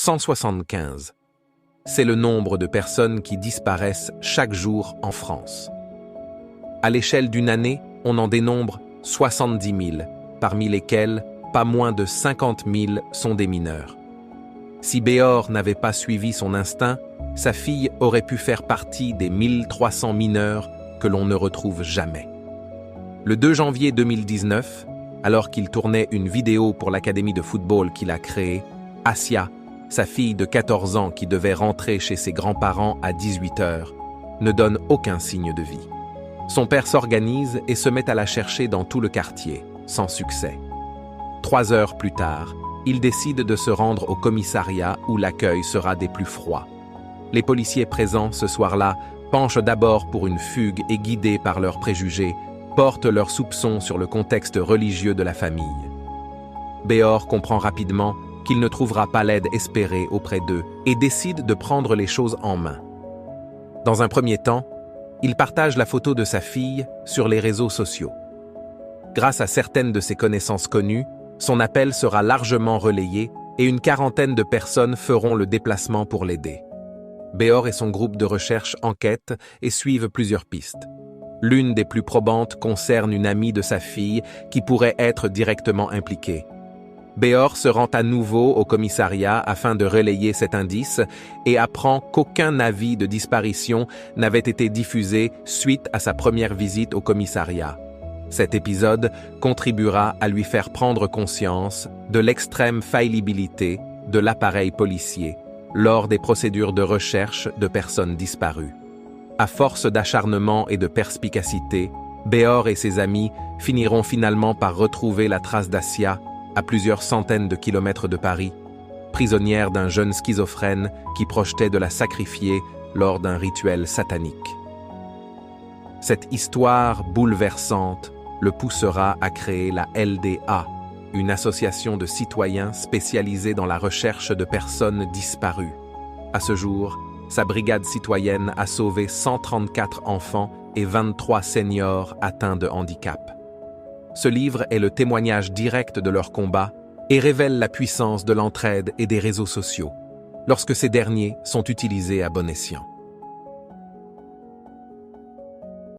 175. C'est le nombre de personnes qui disparaissent chaque jour en France. À l'échelle d'une année, on en dénombre 70 000, parmi lesquels pas moins de 50 000 sont des mineurs. Si Béor n'avait pas suivi son instinct, sa fille aurait pu faire partie des 1300 mineurs que l'on ne retrouve jamais. Le 2 janvier 2019, alors qu'il tournait une vidéo pour l'académie de football qu'il a créée, Assia, sa fille de 14 ans qui devait rentrer chez ses grands-parents à 18 heures, ne donne aucun signe de vie. Son père s'organise et se met à la chercher dans tout le quartier, sans succès. 3 heures plus tard, il décide de se rendre au commissariat où l'accueil sera des plus froids. Les policiers présents ce soir-là penchent d'abord pour une fugue et guidés par leurs préjugés, portent leurs soupçons sur le contexte religieux de la famille. Béor comprend rapidement qu'il ne trouvera pas l'aide espérée auprès d'eux et décide de prendre les choses en main. Dans un premier temps, il partage la photo de sa fille sur les réseaux sociaux. Grâce à certaines de ses connaissances connues, son appel sera largement relayé et une quarantaine de personnes feront le déplacement pour l'aider. Béor et son groupe de recherche enquêtent et suivent plusieurs pistes. L'une des plus probantes concerne une amie de sa fille qui pourrait être directement impliquée. Béor se rend à nouveau au commissariat afin de relayer cet indice et apprend qu'aucun avis de disparition n'avait été diffusé suite à sa première visite au commissariat. Cet épisode contribuera à lui faire prendre conscience de l'extrême faillibilité de l'appareil policier lors des procédures de recherche de personnes disparues. À force d'acharnement et de perspicacité, Béor et ses amis finiront finalement par retrouver la trace d'Assia à plusieurs centaines de kilomètres de Paris, prisonnière d'un jeune schizophrène qui projetait de la sacrifier lors d'un rituel satanique. Cette histoire bouleversante le poussera à créer la LDA, une association de citoyens spécialisée dans la recherche de personnes disparues. À ce jour, sa brigade citoyenne a sauvé 134 enfants et 23 seniors atteints de handicap. Ce livre est le témoignage direct de leur combat et révèle la puissance de l'entraide et des réseaux sociaux, lorsque ces derniers sont utilisés à bon escient.